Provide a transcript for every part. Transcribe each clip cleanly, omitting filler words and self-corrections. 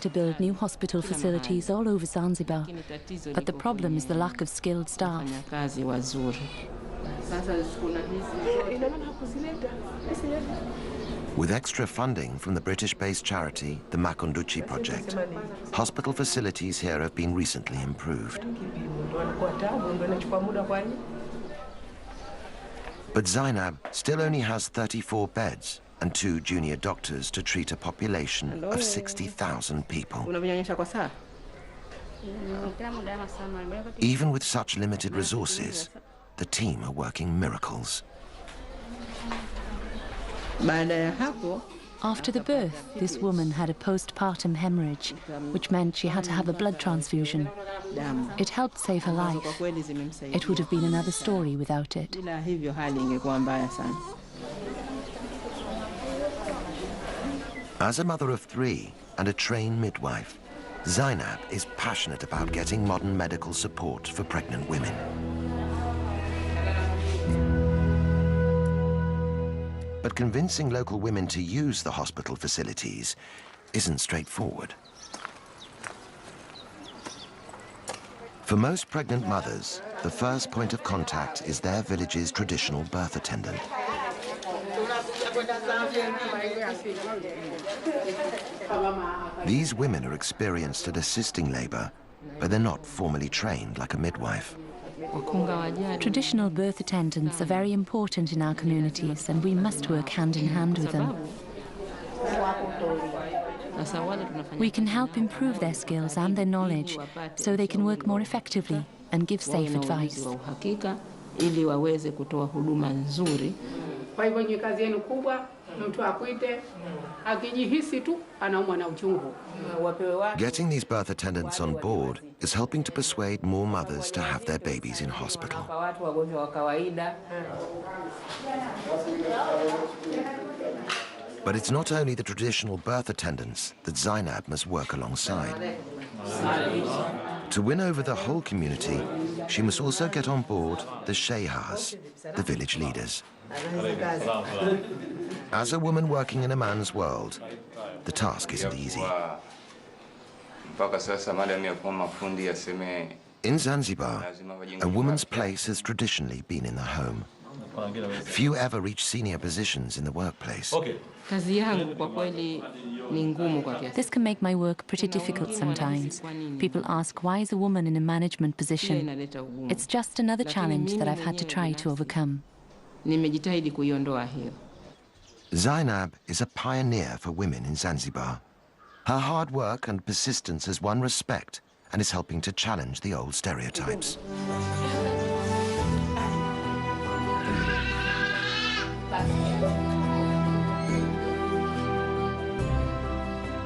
to build new hospital facilities all over Zanzibar, but the problem is the lack of skilled staff. With extra funding from the British-based charity, the Makunduchi Project, hospital facilities here have been recently improved. But Zainab still only has 34 beds and 2 junior doctors to treat a population of 60,000 people. Even with such limited resources, the team are working miracles. After the birth, this woman had a postpartum hemorrhage, which meant she had to have a blood transfusion. It helped save her life. It would have been another story without it. As a mother of 3 and a trained midwife, Zainab is passionate about getting modern medical support for pregnant women. But convincing local women to use the hospital facilities isn't straightforward. For most pregnant mothers, the first point of contact is their village's traditional birth attendant. These women are experienced at assisting labor, but they're not formally trained like a midwife. Traditional birth attendants are very important in our communities, and we must work hand in hand with them. We can help improve their skills and their knowledge so they can work more effectively and give safe advice. Getting these birth attendants on board is helping to persuade more mothers to have their babies in hospital. But it's not only the traditional birth attendants that Zainab must work alongside. To win over the whole community, she must also get on board the shehas, the village leaders. As a woman working in a man's world, the task isn't easy. In Zanzibar, a woman's place has traditionally been in the home. Few ever reach senior positions in the workplace. This can make my work pretty difficult sometimes. People ask, why is a woman in a management position? It's just another challenge that I've had to try to overcome. Zainab is a pioneer for women in Zanzibar. Her hard work and persistence has won respect and is helping to challenge the old stereotypes.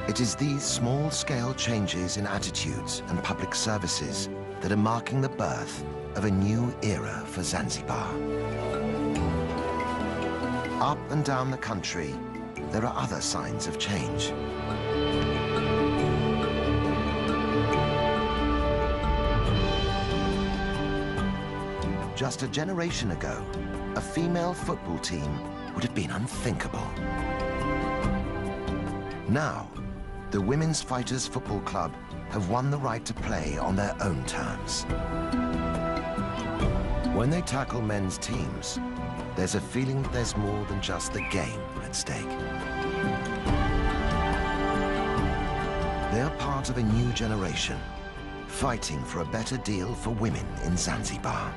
It is these small-scale changes in attitudes and public services that are marking the birth of a new era for Zanzibar. Up and down the country, there are other signs of change. Just a generation ago, a female football team would have been unthinkable. Now, the Women's Fighters Football Club have won the right to play on their own terms. When they tackle men's teams, there's a feeling that there's more than just the game at stake. They are part of a new generation, fighting for a better deal for women in Zanzibar.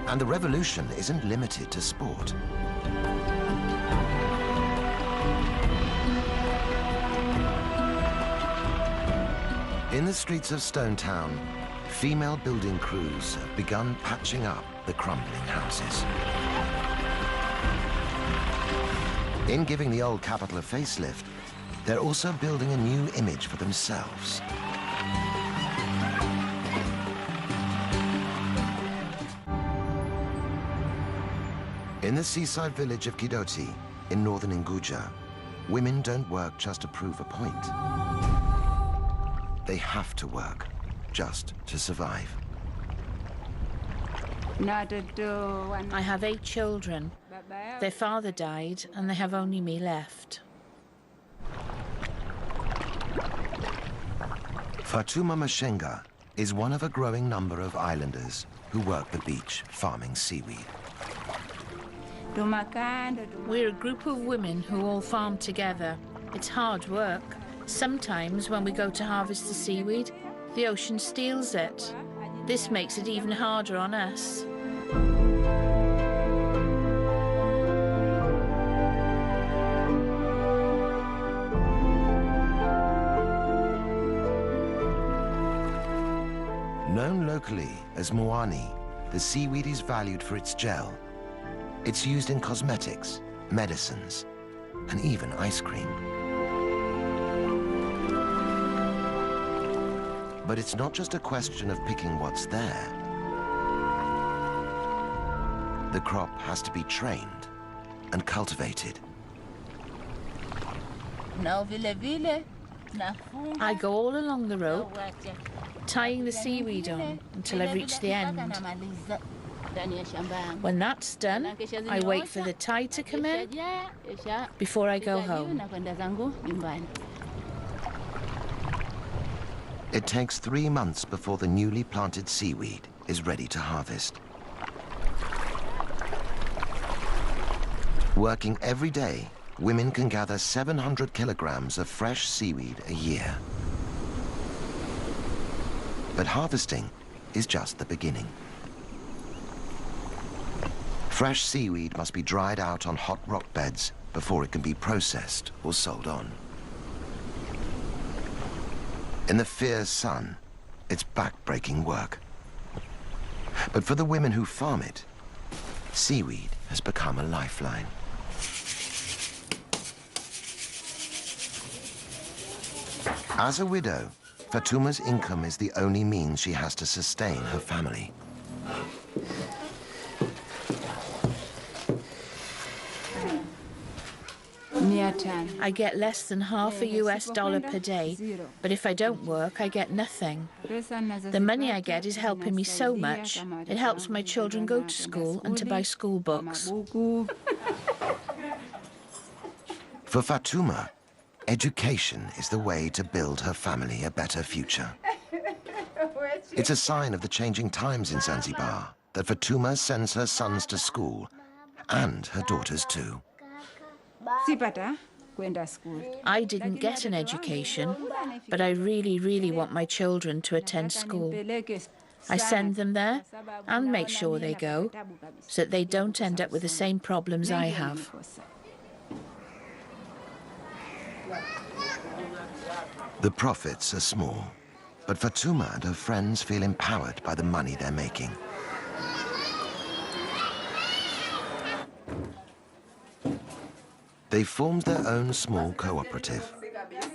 And the revolution isn't limited to sport. In the streets of Stone Town, female building crews have begun patching up the crumbling houses. In giving the old capital a facelift, they're also building a new image for themselves. In the seaside village of Kidoti, in northern Unguja, women don't work just to prove a point. They have to work just to survive. I have 8 children. Their father died, and they have only me left. Fatuma Mashenga is one of a growing number of islanders who work the beach farming seaweed. We're a group of women who all farm together. It's hard work. Sometimes when we go to harvest the seaweed, the ocean steals it. This makes it even harder on us. Known locally as moani, the seaweed is valued for its gel. It's used in cosmetics, medicines, and even ice cream. But it's not just a question of picking what's there. The crop has to be trained and cultivated. I go all along the rope, tying the seaweed on until I've reached the end. When that's done, I wait for the tide to come in before I go home. It takes 3 months before the newly planted seaweed is ready to harvest. Working every day, women can gather 700 kilograms of fresh seaweed a year. But harvesting is just the beginning. Fresh seaweed must be dried out on hot rock beds before it can be processed or sold on. In the fierce sun, it's back-breaking work. But for the women who farm it, seaweed has become a lifeline. As a widow, Fatuma's income is the only means she has to sustain her family. I get less than half a US dollar per day, but if I don't work, I get nothing. The money I get is helping me so much. It helps my children go to school and to buy school books. For Fatuma, education is the way to build her family a better future. It's a sign of the changing times in Zanzibar that Fatuma sends her sons to school, and her daughters too. I didn't get an education, but I really, really want my children to attend school. I send them there and make sure they go, so that they don't end up with the same problems I have. The profits are small, but Fatuma and her friends feel empowered by the money they're making. They formed their own small cooperative,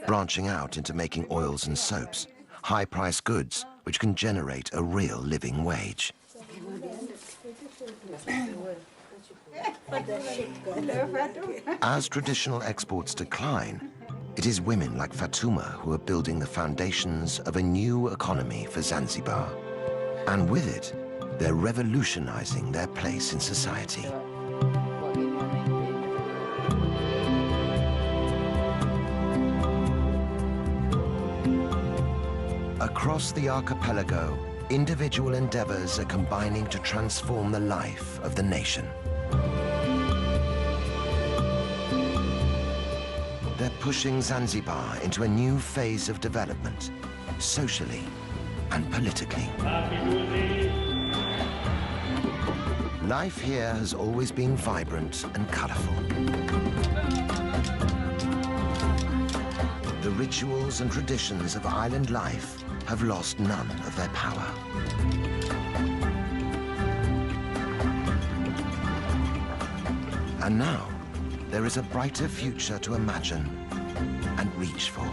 branching out into making oils and soaps, high-priced goods which can generate a real living wage. As traditional exports decline, it is women like Fatuma who are building the foundations of a new economy for Zanzibar. And with it, they're revolutionizing their place in society. Across the archipelago, individual endeavors are combining to transform the life of the nation. They're pushing Zanzibar into a new phase of development, socially and politically. Life here has always been vibrant and colorful. The rituals and traditions of island life have lost none of their power. And now, there is a brighter future to imagine and reach for.